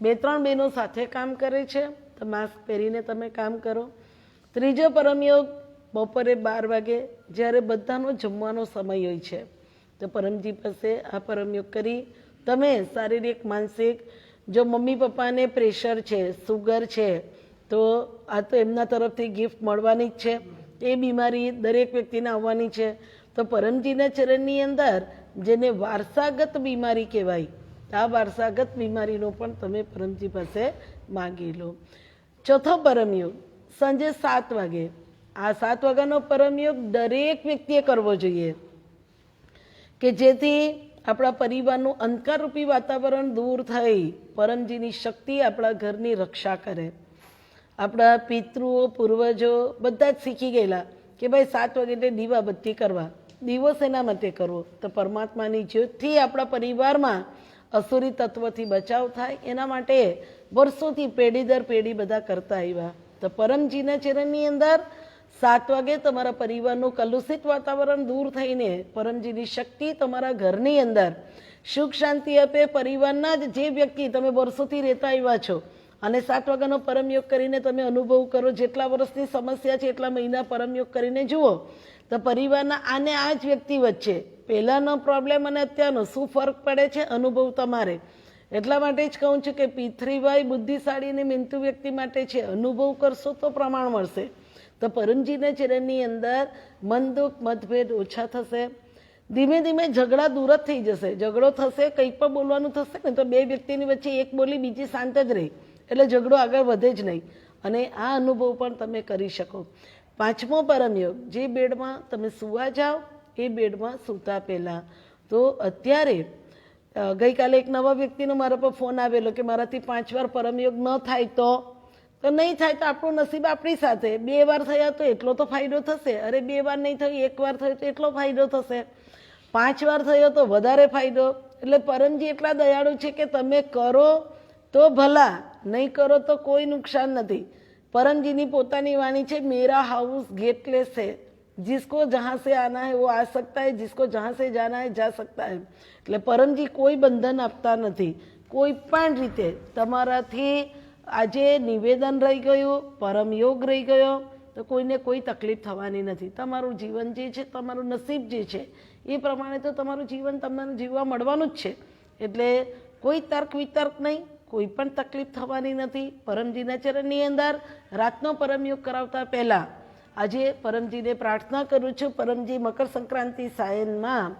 2-3 બહેનો સાથે કામ કરે છે તો માસ્ક પહેરીને તમે કામ કરો. ત્રીજો પરમયોગ બપોરે 12 વાગે જ્યારે બધાનો જમવાનો સમય હોય છે તો પરમજી પાસે આ પરમયોગ કરી તમે શારીરિક માનસિક, જો મમ્મી પપ્પાને પ્રેશર છે, સુગર છે તો આ તો એમના તરફથી ગિફ્ટ મળવાની જ છે. એ બીમારી દરેક વ્યક્તિને આવવાની છે. તો પરમજીના ચરણની અંદર જેને વારસાગત બીમારી કહેવાય, આ વારસાગત બીમારીનો પણ તમે પરમજી પાસે માગી લો. ચોથો પરમયોગ સાંજે 7 વાગે. આ 7 વાગ્યાનો પરમયોગ દરેક વ્યક્તિએ કરવો જોઈએ કે જેથી આપણા પરિવારનું અંધકારરૂપી વાતાવરણ દૂર થઈ પરમજીની શક્તિ આપણા ઘરની રક્ષા કરે. આપણા પિતૃઓ પૂર્વજો બધા જ શીખી ગયેલા કે ભાઈ 7 વાગે એટલે દીવાબત્તી કરવા. દીવો શેના માટે કરવો? તો પરમાત્માની જ્યોતથી આપણા પરિવારમાં અસુરી તત્વથી બચાવ થાય એના માટે વર્ષોથી પેઢી દર પેઢી બધા કરતા આવ્યા. તો પરમજીના ચરણની અંદર 7 વાગે તમારા પરિવારનું કલુષિત વાતાવરણ દૂર થઈને પરમજીની શક્તિ તમારા ઘરની અંદર સુખ શાંતિ આપે. પરિવારના જ જે વ્યક્તિ તમે વર્ષોથી રહેતા આવ્યા છો અને 7 વાગ્યાનો પરમયોગ કરીને તમે અનુભવ કરો, જેટલા વર્ષની સમસ્યા છે એટલા મહિના પરમયોગ કરીને જુઓ તો પરિવારના આને આ જ વ્યક્તિ વચ્ચે પહેલાંનો પ્રોબ્લેમ અને અત્યારનો શું ફરક પડે છે અનુભવ તમારે. એટલા માટે જ કહું છું કે પિતૃભાઈ બુદ્ધિશાળી અને મહેનતુ વ્યક્તિ માટે છે. અનુભવ કરશો તો પ્રમાણ મળશે. તો પરમજીના ચરણની અંદર મન દુઃખ મતભેદ ઓછા થશે. ધીમે ધીમે ઝઘડા દૂર જ થઈ જશે. ઝઘડો થશે, કંઈ પણ બોલવાનું થશે ને તો બે વ્યક્તિની વચ્ચે એક બોલી બીજી શાંત જ રહી, એટલે ઝઘડો આગળ વધે જ નહીં. અને આ અનુભવ પણ તમે કરી શકો. 5મો પરમયોગ, જે બેડમાં તમે સૂવા જાઓ એ બેડમાં સૂતા પહેલાં. તો અત્યારે ગઈકાલે એક નવા વ્યક્તિનો મારા પર ફોન આવેલો કે મારાથી 5 વાર પરમયોગ ન થાય તો નહીં થાય તો આપણું નસીબ આપણી સાથે. 2 વાર થયા તો એટલો તો ફાયદો થશે. અરે 2 વાર નહીં થયું, 1 વાર થયો તો એટલો ફાયદો થશે. 5 વાર થયો તો વધારે ફાયદો. એટલે પરમજી એટલા દયાળુ છે કે તમે કરો તો ભલા, નહીં કરો તો કોઈ નુકસાન નથી. परमजीनी पोतानी वाणी छे, मेरा हाउस गेटलेस है, जिसको जहाँ से आना है वो आ सकता है, जिसको जहाँ से जाना है जा सकता है. એટલે પરમજી કોઈ બંધન આપતા નથી. કોઈ પણ રીતે તમારાથી આજે નિવેદન રહી ગયું, પરમયોગ રહી ગયો તો કોઈને કોઈ તકલીફ થવાની નથી. તમારું જીવન જે છે, તમારું નસીબ જે છે એ પ્રમાણે તો તમારું જીવન તમને જીવવા મળવાનું જ છે. એટલે કોઈ તર્ક વિતર્ક નહીં, કોઈ પણ તકલીફ થવાની નથી. પરમજીના ચરણની અંદર રાતનો પરમયોગ કરાવતા પહેલાં આજે પરમજીને પ્રાર્થના કરું છું, પરમજી મકર સંક્રાંતિ સાયનમાં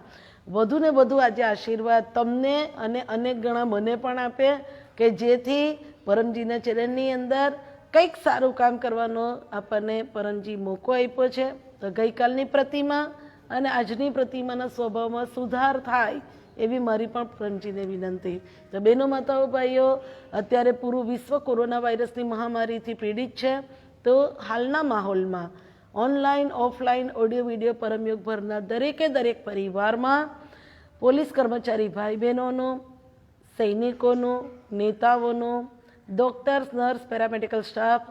વધુ ને વધુ આજે આશીર્વાદ તમને અને અનેક ગણા મને પણ આપે, કે જેથી પરમજીના ચરણની અંદર કંઈક સારું કામ કરવાનો આપણને પરમજી મોકો આપ્યો છે. તો ગઈકાલની પ્રતિમા અને આજની પ્રતિમાના સ્વભાવમાં સુધાર થાય એવી મારી પણ પરમજીને વિનંતી. તો બહેનો માતાઓ ભાઈઓ, અત્યારે પૂરું વિશ્વ કોરોના વાયરસની મહામારીથી પીડિત છે. તો હાલના માહોલમાં ઓનલાઈન ઓફલાઈન ઓડિયો વિડીયો પરમયોગ ભરનાર દરેકે દરેક પરિવારમાં પોલીસ કર્મચારી ભાઈ બહેનોનું, સૈનિકોનું, નેતાઓનું, ડૉક્ટર્સ, નર્સ, પેરામેડિકલ સ્ટાફ,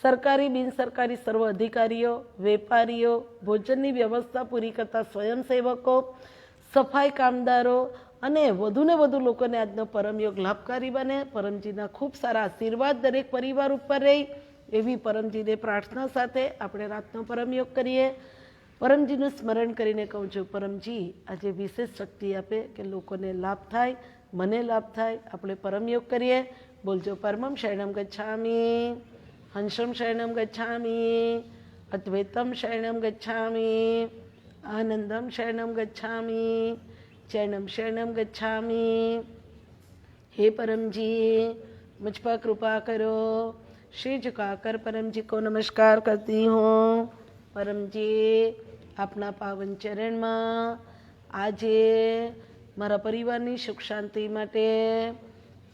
સરકારી બિનસરકારી સર્વ અધિકારીઓ, વેપારીઓ, ભોજનની વ્યવસ્થા પૂરી કરતા સ્વયંસેવકો, સફાઈ કામદારો અને વધુને વધુ લોકોને આજનો પરમયોગ લાભકારી બને. પરમજીના ખૂબ સારા આશીર્વાદ દરેક પરિવાર ઉપર રહે એવી પરમજીને પ્રાર્થના સાથે આપણે રાતનો પરમયોગ કરીએ. પરમજીનું સ્મરણ કરીને કહું છું, પરમજી આજે વિશેષ શક્તિ આપે કે લોકોને લાભ થાય, મને લાભ થાય. આપણે પરમયોગ કરીએ. બોલજો, પરમં શરણમ ગચ્છામિ, હંસમ શરણમ ગચ્છામિ, અદ્વૈતમ શરણમ ગચ્છામિ, आनंदम शरणम गच्छामि, चरणम शरणम गच्छामि. हे परम जी, मुझ पर कृपा करो. श्री झुकाकर परम जी को नमस्कार करती हूँ. परम जी, આપના પાવન ચરણમાં આજે મારા પરિવારની સુખ શાંતિ માટે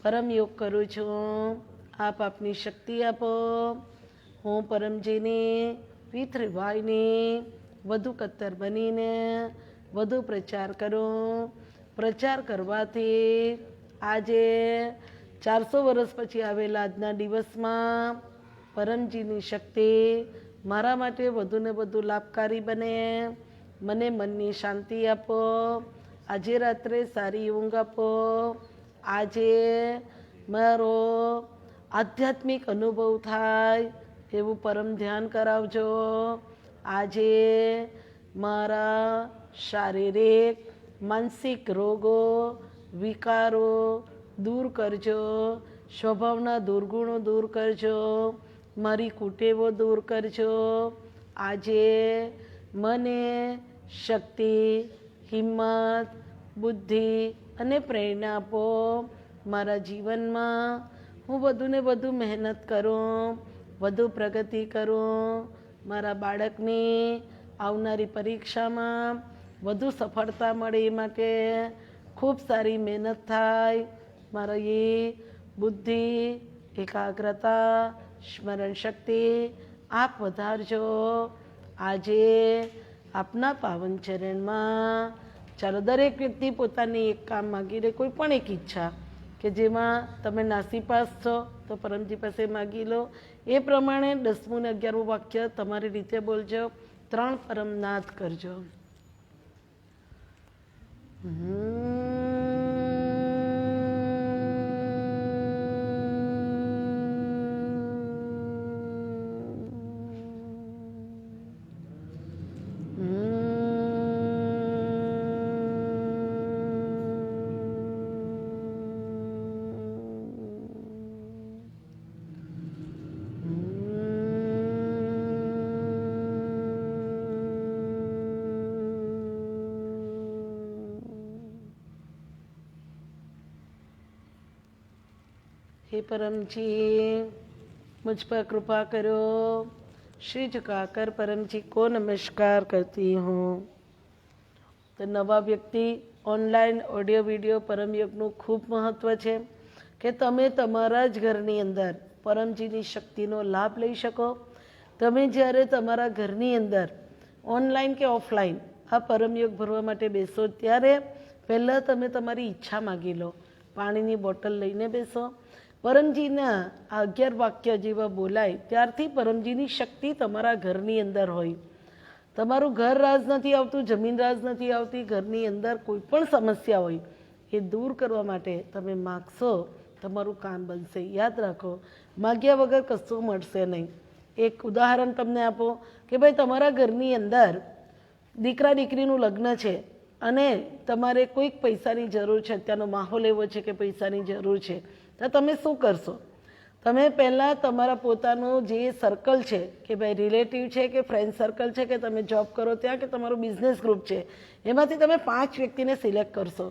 પરમ યોગ કરું છું. આપ આપની શક્તિ આપો. હું પરમજીની પિતૃભાઈની વધુ કત્તર બનીને વધુ પ્રચાર કરું. પ્રચાર કરવાથી આજે 400 વર્ષ પછી આવેલા આજના દિવસમાં પરમજીની શક્તિ મારા માટે વધુ ને વધુ લાભકારી બને. મને મનની શાંતિ આપો. આજે રાત્રે સારી ઊંઘ આપો. આજે મારો આધ્યાત્મિક અનુભવ થાય એવું પરમ ધ્યાન કરાવજો. આજે મારા શારીરિક માનસિક રોગો વિકારો દૂર કરજો. સ્વભાવના દુર્ગુણો દૂર કરજો. મારી કુટેવો દૂર કરજો. આજે મને શક્તિ, હિંમત, બુદ્ધિ અને પ્રેરણા આપો. મારા જીવનમાં હું વધુ ને વધુ મહેનત કરું, વધુ પ્રગતિ કરું. મારા બાળકની આવનારી પરીક્ષામાં વધુ સફળતા મળે એ માટે ખૂબ સારી મહેનત થાય. મારી બુદ્ધિ, એકાગ્રતા, સ્મરણ શક્તિ આપ વધારજો. આજે આપના પાવન ચરણમાં ચાલો દરેક વ્યક્તિ પોતાની એક કામ માગી લે, કોઈ પણ એક ઈચ્છા. કે જેમાં તમે નાસીપાસ છો તો પરમજી પાસે માગી લો. એ પ્રમાણે 10મું ને 11મું વાક્ય તમારી રીતે બોલજો. 3 પરમનાથ કરજો. हे परम जी, मुझ पर कृपा करो. श्री झुकाकर परम जी को नमस्कार करती हूँ. તો નવા વ્યક્તિ ઓનલાઈન ઓડિયો વિડીયો પરમયોગનું ખૂબ મહત્ત્વ છે કે તમે તમારા જ ઘરની અંદર પરમજીની શક્તિનો લાભ લઈ શકો. તમે જ્યારે તમારા ઘરની અંદર ઓનલાઈન કે ઓફલાઈન આ પરમયોગ ભરવા માટે બેસો ત્યારે પહેલાં તમે તમારી ઈચ્છા માગી લો. પાણીની બોટલ લઈને બેસો. પરમજીના આ 11 વાક્ય જેવા બોલાય ત્યારથી પરમજીની શક્તિ તમારા ઘરની અંદર હોય. તમારું ઘર રાજ નથી આવતું, જમીન રાજ નથી આવતી, ઘરની અંદર કોઈ પણ સમસ્યા હોય એ દૂર કરવા માટે તમે માગશો, તમારું કામ બનશે. યાદ રાખો, માગ્યા વગર કશું મળશે નહીં. એક ઉદાહરણ તમને આપો કે ભાઈ તમારા ઘરની અંદર દીકરા દીકરીનું લગ્ન છે અને તમારે કોઈક પૈસાની જરૂર છે, અત્યારનો માહોલ એવો છે કે પૈસાની જરૂર છે, તો તમે શું કરશો? તમે પહેલાં તમારા પોતાનું જે સર્કલ છે કે ભાઈ રિલેટિવ છે કે ફ્રેન્ડ સર્કલ છે કે તમે જોબ કરો ત્યાં કે તમારું બિઝનેસ ગ્રુપ છે, એમાંથી તમે 5 વ્યક્તિને સિલેક્ટ કરશો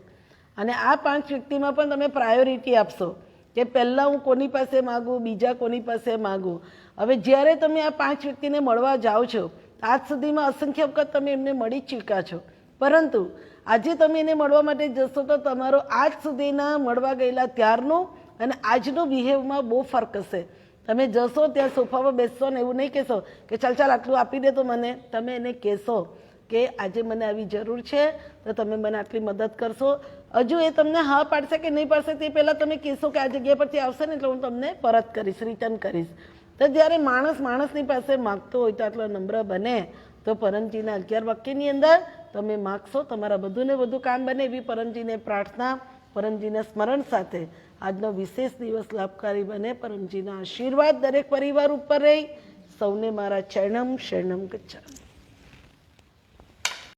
અને આ 5 વ્યક્તિમાં પણ તમે પ્રાયોરિટી આપશો કે પહેલાં હું કોની પાસે માગું, બીજા કોની પાસે માગું. હવે જ્યારે તમે આ 5 વ્યક્તિને મળવા જાઓ છો, આજ સુધીમાં અસંખ્ય વખત તમે એમને મળી ચૂક્યા છો, પરંતુ આજે તમે એને મળવા માટે જશો તો તમારો આજ સુધીના મળવા ગયેલા ત્યારનું અને આજનું બિહેવમાં બહુ ફરક હશે. તમે જશો ત્યાં સોફામાં બેસશો ને એવું નહીં કહેશો કે ચાલ આટલું આપી દે તો મને. તમે એને કહેશો કે આજે મને આવી જરૂર છે તો તમે મને આટલી મદદ કરશો. હજુ એ તમને હા પાડશે કે નહીં પાડશે તે પહેલાં તમે કહેશો કે આ જગ્યા પરથી આવશે ને એટલે હું તમને પરત કરીશ, રિટર્ન કરીશ. તો જ્યારે માણસની પાસે માગતો હોય તો આટલો નમ્ર બને તો પરમજીના 11 વાક્યની અંદર તમે માગશો, તમારા વધુને વધુ કામ બને એવી પરમજીને પ્રાર્થના, પરમજીના સ્મરણ સાથે આજનો વિશેષ દિવસ લાભકારી બને. પરમજીના આશીર્વાદ દરેક પરિવાર ઉપર રહી. સૌને મારા ચરણમ શરણમ ગચ્છામિ.